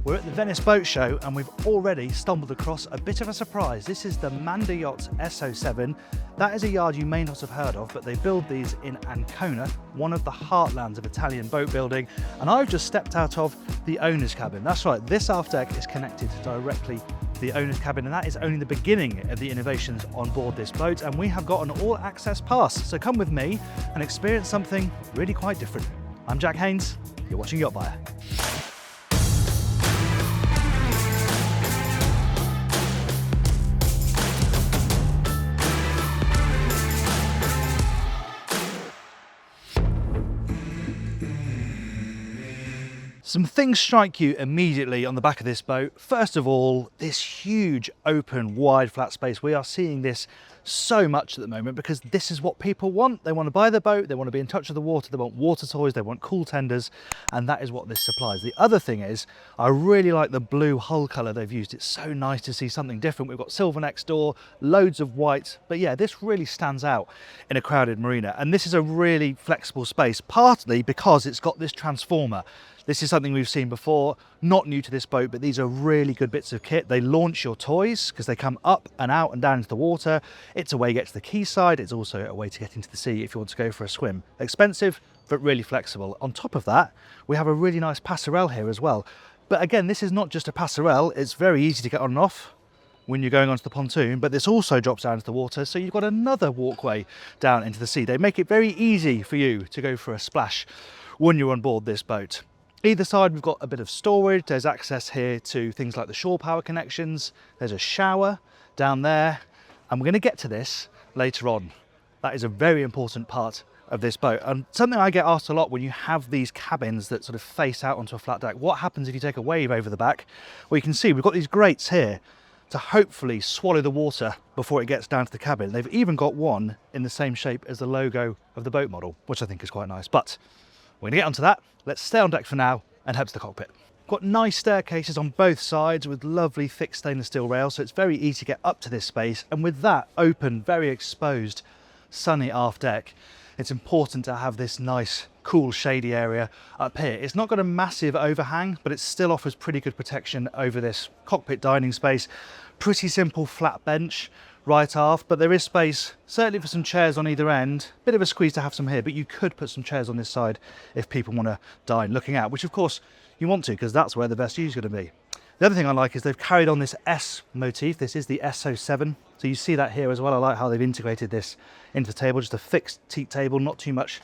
We're at the Venice Boat Show and we've already stumbled across a bit of a surprise. This is the Manda Yachts S07. That is a yard you may not have heard of, but they build these in Ancona, one of the heartlands of Italian boat building. And I've just stepped out of the owner's cabin. That's right, this aft deck is connected directly to the owner's cabin, and that is only the beginning of the innovations on board this boat. And we have got an all-access pass. So come with me and experience something really quite different. I'm Jack Haines, you're watching YachtBuyer. Some things strike you immediately on the back of this boat. First of all, this huge, open, wide, flat space. We are seeing this so much at the moment because this is what people want. They want to buy their boat, they want to be in touch with the water, they want water toys, they want cool tenders, and that is what this supplies. The other thing is, I really like the blue hull colour they've used. It's so nice to see something different. We've got silver next door, loads of white, but yeah, this really stands out in a crowded marina. And this is a really flexible space, partly because it's got this transformer. This is something we've seen before, not new to this boat, but these are really good bits of kit. They launch your toys because they come up and out and down into the water. It's a way to get to the quayside. It's also a way to get into the sea if you want to go for a swim. Expensive, but really flexible. On top of that, we have a really nice passerelle here as well. But again, this is not just a passerelle. It's very easy to get on and off when you're going onto the pontoon, but this also drops down into the water, so you've got another walkway down into the sea. They make it very easy for you to go for a splash when you're on board this boat. Either side we've got a bit of storage. There's access here to things like the shore power connections. There's a shower down there, and we're going to get to this later on. That is a very important part of this boat, and something I get asked a lot when you have these cabins that sort of face out onto a flat deck. What happens if you take a wave over the back? Well, you can see we've got these grates here to hopefully swallow the water before it gets down to the cabin. They've even got one in the same shape as the logo of the boat model, which I think is quite nice. But we're going to get onto that. Let's stay on deck for now and head to the cockpit. Got nice staircases on both sides with lovely thick stainless steel rails, so it's very easy to get up to this space. And with that open, very exposed, sunny aft deck, it's important to have this nice, cool, shady area up here. It's not got a massive overhang, but it still offers pretty good protection over this cockpit dining space. Pretty simple flat bench right aft, but there is space certainly for some chairs on either end. Bit of a squeeze to have some here, but you could put some chairs on this side if people want to dine looking out, which of course you want to, because that's where the best view is going to be. The other thing I like is they've carried on this S motif. This is the S07, so you see that here as well. I like how they've integrated this into the table, just a fixed teak table, not too much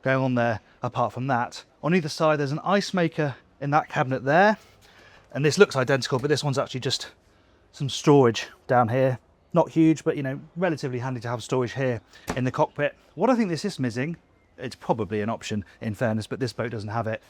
going on there apart from that. On either side there's an ice maker in that cabinet there, and this looks identical, but this one's actually just some storage down here. Not huge, but you know, relatively handy to have storage here in the cockpit. What I think this is missing, it's probably an option in fairness, but this boat doesn't have it,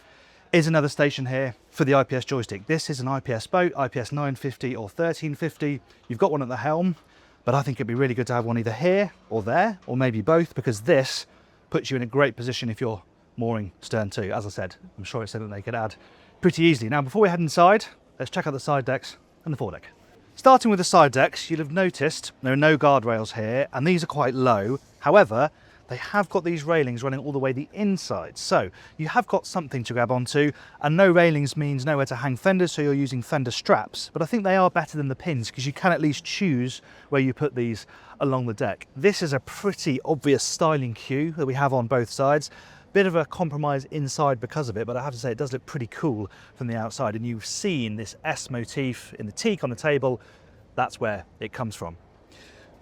is another station here for the IPS joystick. This is an IPS boat, IPS 950 or 1350. You've got one at the helm, but I think it'd be really good to have one either here or there, or maybe both, because this puts you in a great position if you're mooring stern to. As I said, I'm sure it's something they could add pretty easily. Now, before we head inside, let's check out the side decks and the foredeck. Starting with the side decks, you'll have noticed there are no guardrails here, and these are quite low. However, they have got these railings running all the way the inside, so you have got something to grab onto, and no railings means nowhere to hang fenders, so you're using fender straps. But I think they are better than the pins because you can at least choose where you put these along the deck. This is a pretty obvious styling cue that we have on both sides. Bit of a compromise inside because of it, but I have to say it does look pretty cool from the outside. And you've seen this S motif in the teak on the table. That's where it comes from.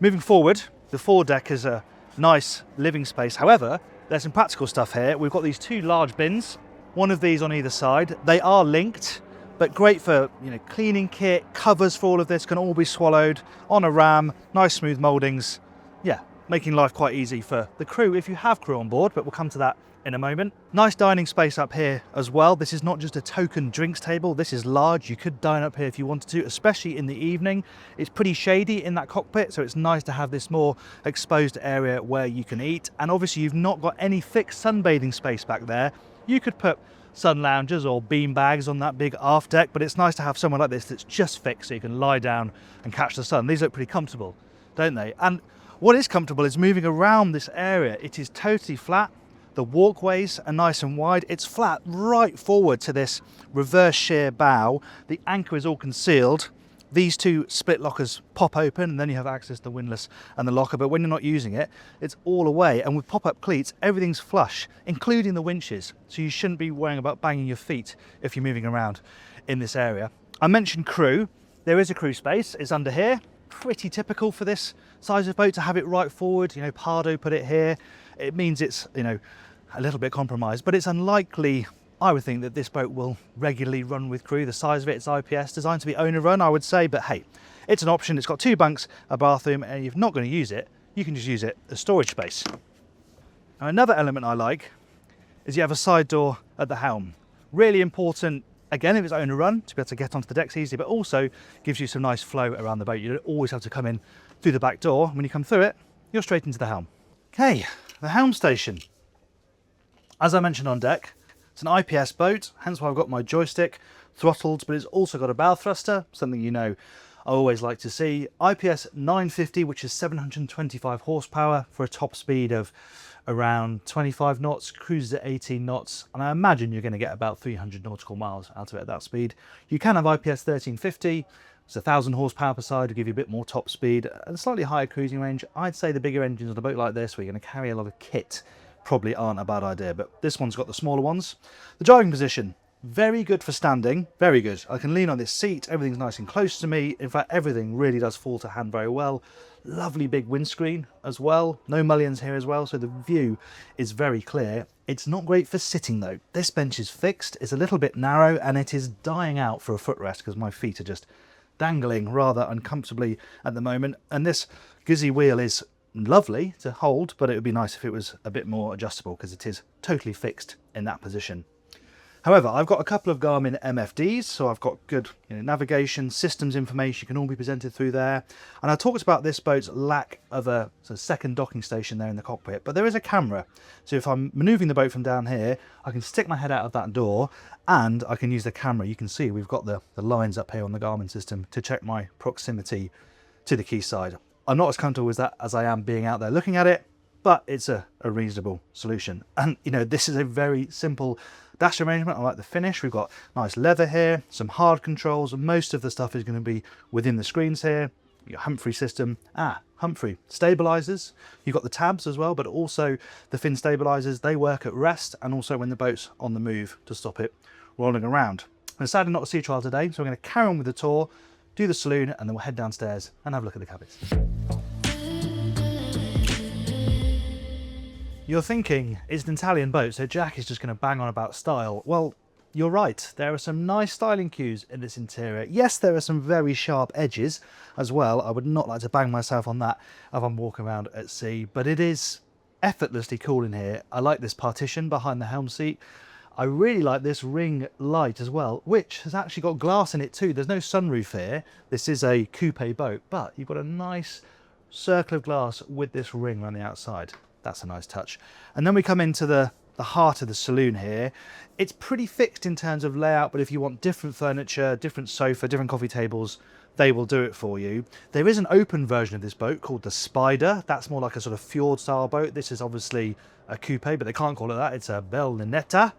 Moving forward, the foredeck is a nice living space. However, there's some practical stuff here. We've got these two large bins, one of these on either side. They are linked, but great for, you know, cleaning kit, covers for all of this can all be swallowed on a ram, nice smooth mouldings. Yeah, making life quite easy for the crew if you have crew on board, but we'll come to that in a moment. Nice dining space up here as well. This is not just a token drinks table, this is large. You could dine up here if you wanted to, especially in the evening. It's pretty shady in that cockpit, so it's nice to have this more exposed area where you can eat. And obviously you've not got any fixed sunbathing space back there. You could put sun loungers or bean bags on that big aft deck, but it's nice to have somewhere like this that's just fixed so you can lie down and catch the sun. These look pretty comfortable, don't they? And what is comfortable is moving around this area. It is totally flat, The walkways are nice and wide. It's flat right forward to this reverse shear bow. The anchor is all concealed. These two split lockers pop open and then you have access to the windlass and the locker, but when you're not using it, it's all away. And with pop-up cleats, everything's flush, including the winches. So you shouldn't be worrying about banging your feet if you're moving around in this area. I mentioned crew. There is a crew space. It's under here. Pretty typical for this size of boat to have it right forward. You know, Pardo put it here. It means it's, you know, a little bit compromised, but it's unlikely, I would think, that this boat will regularly run with crew. The size of it, it's IPS, designed to be owner run, I would say, but hey, it's an option. It's got 2 bunks, a bathroom, and if you're not going to use it, you can just use it as storage space. Now, another element I like is you have a side door at the helm. Really important, again, if it's owner run, to be able to get onto the decks easily, but also gives you some nice flow around the boat. You don't always have to come in through the back door. When you come through it, you're straight into the helm. Okay, the helm station. As I mentioned on deck, it's an IPS boat, hence why I've got my joystick throttled, but it's also got a bow thruster, something you know I always like to see. IPS 950, which is 725 horsepower for a top speed of around 25 knots, cruises at 18 knots, and I imagine you're going to get about 300 nautical miles out of it at that speed. You can have IPS 1350, it's 1,000 horsepower per side to give you a bit more top speed and slightly higher cruising range. I'd say the bigger engines on a boat like this, where you're going to carry a lot of kit, probably aren't a bad idea, but this one's got the smaller ones. The driving position, very good for standing, very good. I can lean on this seat, everything's nice and close to me. In fact, everything really does fall to hand very well. Lovely big windscreen as well, no mullions here as well, so the view is very clear. It's not great for sitting though. This bench is fixed, it's a little bit narrow, and it is dying out for a footrest because my feet are just dangling rather uncomfortably at the moment. And this Gizzy wheel is lovely to hold, but it would be nice if it was a bit more adjustable because it is totally fixed in that position. However, I've got a couple of Garmin MFDs, so I've got good navigation, systems information can all be presented through there. And I talked about this boat's lack of a second docking station there in the cockpit, but there is a camera. So if I'm manoeuvring the boat from down here, I can stick my head out of that door and I can use the camera. You can see we've got the lines up here on the Garmin system to check my proximity to the quayside. I'm not as comfortable with that as I am being out there looking at it, but it's a reasonable solution. And this is a very simple dash arrangement. I like the finish. We've got nice leather here, some hard controls, and most of the stuff is going to be within the screens here. Your Humphree system, Humphree stabilisers. You've got the tabs as well, but also the fin stabilisers. They work at rest and also when the boat's on the move to stop it rolling around. And sadly not a sea trial today, so we're going to carry on with the tour, do the saloon, and then we'll head downstairs and have a look at the cabins. You're thinking, it's an Italian boat, so Jack is just going to bang on about style. Well, you're right. There are some nice styling cues in this interior. Yes, there are some very sharp edges as well. I would not like to bang myself on that if I'm walking around at sea, but it is effortlessly cool in here. I like this partition behind the helm seat. I really like this ring light as well, which has actually got glass in it too. There's no sunroof here. This is a coupe boat, but you've got a nice circle of glass with this ring around the outside. That's a nice touch. And then we come into the heart of the saloon here. It's pretty fixed in terms of layout, but if you want different furniture, different sofa, different coffee tables, they will do it for you. There is an open version of this boat called the Spider. That's more like a sort of fjord style boat. This is obviously a coupe, but they can't call it that. It's a Berlinetta,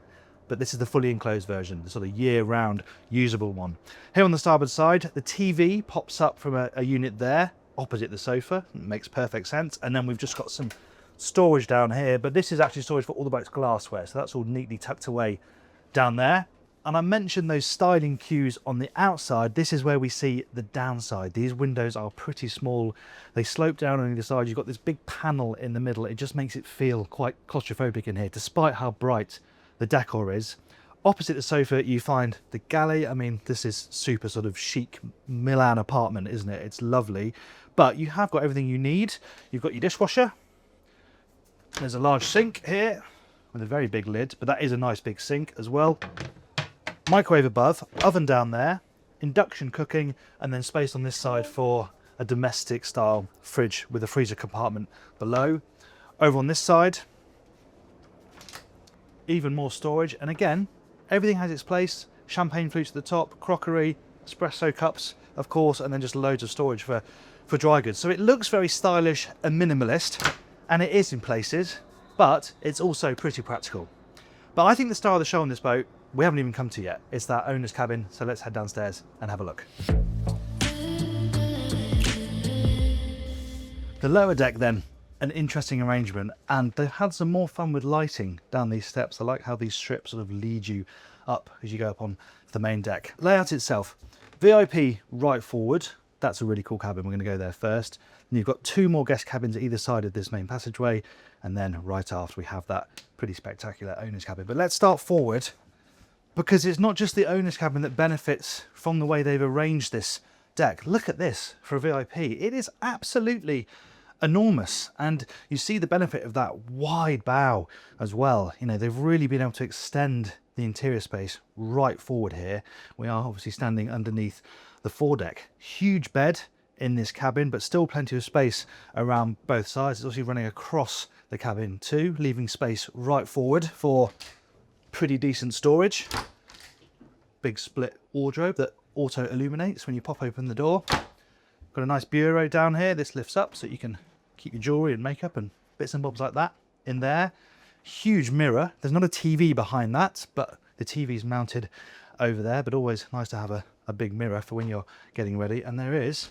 but this is the fully enclosed version, the sort of year-round usable one. Here on the starboard side, the TV pops up from a unit there, opposite the sofa. It makes perfect sense. And then we've just got some storage down here, but this is actually storage for all the boat's glassware, so that's all neatly tucked away down there. And I mentioned those styling cues on the outside. This is where we see the downside. These windows are pretty small, they slope down on either side. You've got this big panel in the middle. It just makes it feel quite claustrophobic in here, despite how bright the decor is. Opposite the sofa you find the Galley. I mean, this is super sort of chic Milan apartment, isn't it? It's lovely, but you have got everything you need. You've got your dishwasher. There's a large sink here with a very big lid, but that is a nice big sink as well. Microwave above, oven down there, induction cooking, and then space on this side for a domestic style fridge with a freezer compartment below. Over on this side, even more storage, and again, everything has its place. Champagne flutes at the top, crockery, espresso cups, of course, and then just loads of storage for dry goods. So it looks very stylish and minimalist. And it is in places, but it's also pretty practical. But I think the star of the show on this boat, we haven't even come to yet. It's that owner's cabin, so let's head downstairs and have a look. The lower deck then, an interesting arrangement, and they've had some more fun with lighting down these steps. I like how these strips sort of lead you up as you go up on the main deck. Layout itself, VIP right forward. That's a really cool cabin. We're going to go there first. And you've got 2 more guest cabins at either side of this main passageway, and then right after we have that pretty spectacular owner's cabin. But let's start forward, because it's not just the owner's cabin that benefits from the way they've arranged this deck. Look at this for a VIP. It is absolutely enormous, and you see the benefit of that wide bow as well. You know, they've really been able to extend the interior space right forward here. We are obviously standing underneath the foredeck. Huge bed in this cabin, but still plenty of space around both sides. It's also running across the cabin too, leaving space right forward for pretty decent storage. Big split wardrobe that auto illuminates when you pop open the door. Got a nice bureau down here. This lifts up so you can keep your jewellery and makeup and bits and bobs like that in there. Huge mirror. There's not a TV behind that, but the TV's mounted over there, but always nice to have a big mirror for when you're getting ready. And there is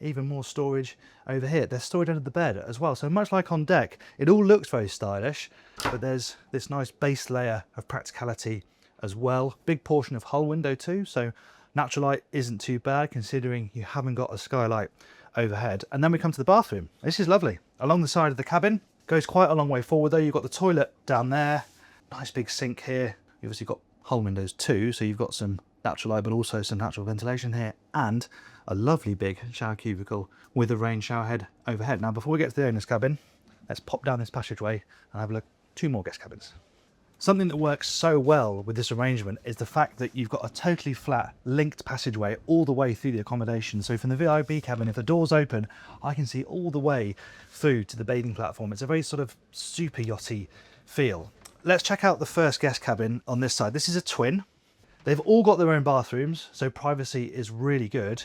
even more storage over here. There's storage under the bed as well. So much like on deck, it all looks very stylish, but there's this nice base layer of practicality as well. Big portion of hull window too, so natural light isn't too bad considering you haven't got a skylight overhead. And then we come to the bathroom. This is lovely. Along the side of the cabin, goes quite a long way forward though. You've got the toilet down there, nice big sink here. You've obviously got hull windows too, so you've got some natural light but also some natural ventilation here, and a lovely big shower cubicle with a rain shower head overhead. Now before we get to the owner's cabin, let's pop down this passageway and have a look. 2 more guest cabins. Something that works so well with this arrangement is the fact that you've got a totally flat linked passageway all the way through the accommodation. So from the VIP cabin, if the door's open, I can see all the way through to the bathing platform. It's a very sort of super yachty feel. Let's check out the first guest cabin on this side. This is a twin. They've all got their own bathrooms, so privacy is really good.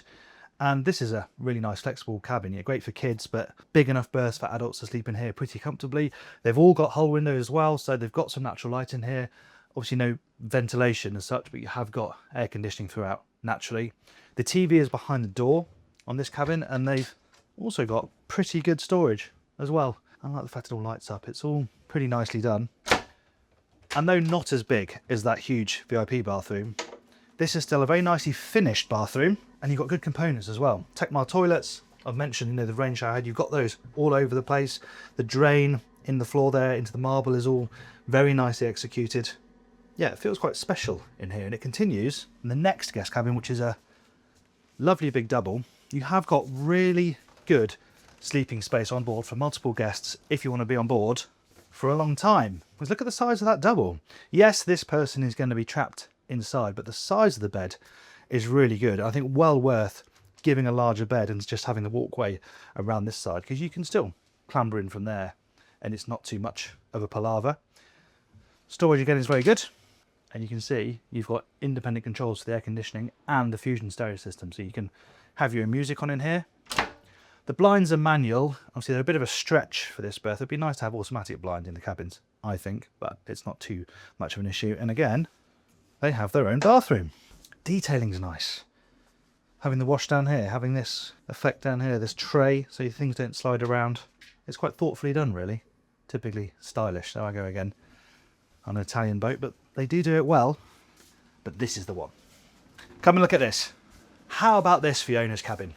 And this is a really nice flexible cabin. Yeah, great for kids, but big enough berths for adults to sleep in here pretty comfortably. They've all got hull windows as well, so they've got some natural light in here. Obviously no ventilation as such, but you have got air conditioning throughout naturally. The TV is behind the door on this cabin, and they've also got pretty good storage as well. I like the fact it all lights up. It's all pretty nicely done. And though not as big as that huge VIP bathroom, this is still a very nicely finished bathroom, and you've got good components as well. Tecmar toilets, I've mentioned, you know, the rain shower head, you've got those all over the place. The drain in the floor there into the marble is all very nicely executed. Yeah, it feels quite special in here, and it continues in the next guest cabin, which is a lovely big double. You have got really good sleeping space on board for multiple guests if you want to be on board for a long time. Because look at the size of that double. Yes, this person is going to be trapped inside, but the size of the bed is really good. I think well worth giving a larger bed and just having the walkway around this side, because you can still clamber in from there and it's not too much of a palaver. Storage again is very good, and you can see you've got independent controls for the air conditioning and the Fusion stereo system, so you can have your own music on in here. The blinds are manual. Obviously they're a bit of a stretch for this berth. It'd be nice to have automatic blind in the cabins, I think, but it's not too much of an issue. And again, they have their own bathroom. Detailing's nice. Having the wash down here, having this effect down here, this tray, so your things don't slide around. It's quite thoughtfully done, really. Typically stylish. There I go again on an Italian boat, but they do it well. But this is the one. Come and look at this. How about this for the owner's cabin?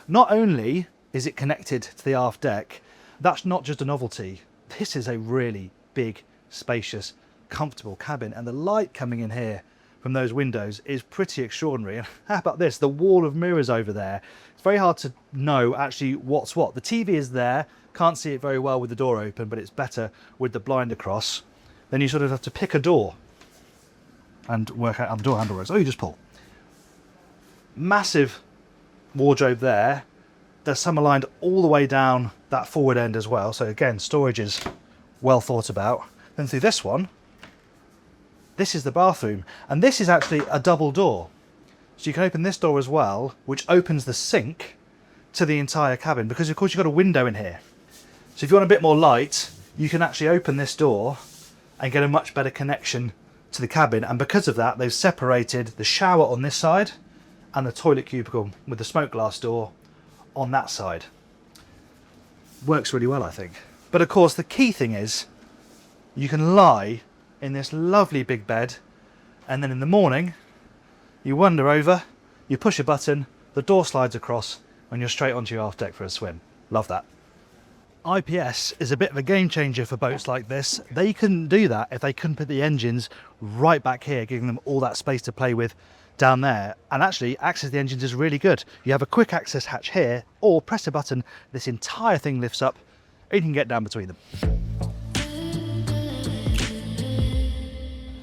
Not only is it connected to the aft deck, that's not just a novelty. This is a really big, spacious, comfortable cabin, and the light coming in here from those windows is pretty extraordinary. And how about this? The wall of mirrors over there. It's very hard to know actually what's what. The TV is there, can't see it very well with the door open, but it's better with the blind across. Then you sort of have to pick a door and work out how the door handle works. Oh, you just pull. Massive wardrobe there. There's some aligned all the way down that forward end as well. So again, storage is well thought about. Then through this one, this is the bathroom, and this is actually a double door. So you can open this door as well, which opens the sink to the entire cabin, because of course you've got a window in here. So if you want a bit more light, you can actually open this door and get a much better connection to the cabin, and because of that they've separated the shower on this side and the toilet cubicle with the smoke glass door on that side. Works really well, I think. But of course the key thing is you can lie in this lovely big bed, and then in the morning you wander over, you push a button, the door slides across and you're straight onto your aft deck for a swim. Love that. IPS is a bit of a game changer for boats like this. They couldn't do that if they couldn't put the engines right back here, giving them all that space to play with down there. And actually access to the engines is really good. You have a quick access hatch here, or press a button, this entire thing lifts up and you can get down between them.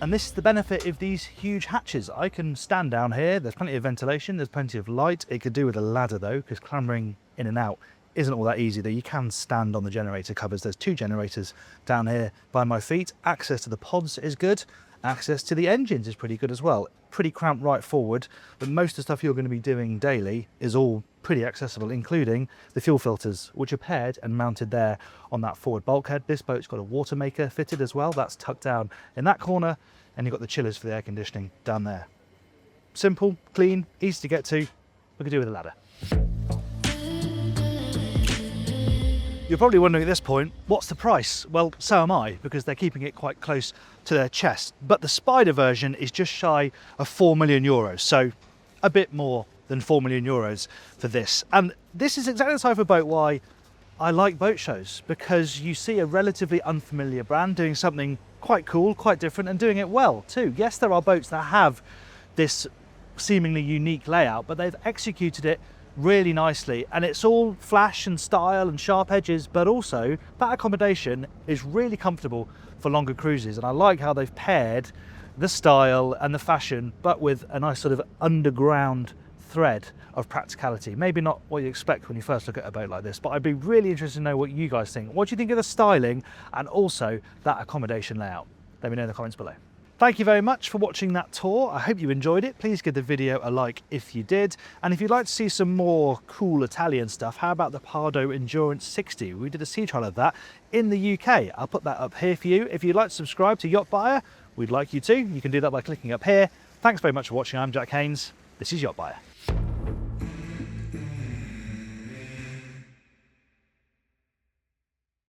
And this is the benefit of these huge hatches. I can stand down here, there's plenty of ventilation, there's plenty of light. It could do with a ladder though, because clambering in and out isn't all that easy, though you can stand on the generator covers. There's 2 generators down here by my feet. Access to the pods is good. Access to the engines is pretty good as well. Pretty cramped right forward, but most of the stuff you're going to be doing daily is all pretty accessible, including the fuel filters, which are paired and mounted there on that forward bulkhead. This boat's got a water maker fitted as well. That's tucked down in that corner, and you've got the chillers for the air conditioning down there. Simple, clean, easy to get to. We could do with a ladder. You're probably wondering at this point, what's the price? Well, so am I, because they're keeping it quite close to their chest. But the Spider version is just shy of 4 million euros, so a bit more than 4 million euros for this. And this is exactly the type of boat why I like boat shows, because you see a relatively unfamiliar brand doing something quite cool, quite different, and doing it well too. Yes, there are boats that have this seemingly unique layout, but they've executed it really nicely, and it's all flash and style and sharp edges, but also that accommodation is really comfortable for longer cruises. And I like how they've paired the style and the fashion, but with a nice sort of underground thread of practicality. Maybe not what you expect when you first look at a boat like this, but I'd be really interested to know what you guys think. What do you think of the styling and also that accommodation layout? Let me know in the comments below. Thank you very much for watching that tour. I hope you enjoyed it. Please give the video a like if you did. And if you'd like to see some more cool Italian stuff, how about the Pardo Endurance 60? We did a sea trial of that in the UK. I'll put that up here for you. If you'd like to subscribe to YachtBuyer, we'd like you to. You can do that by clicking up here. Thanks very much for watching. I'm Jack Haines. This is YachtBuyer.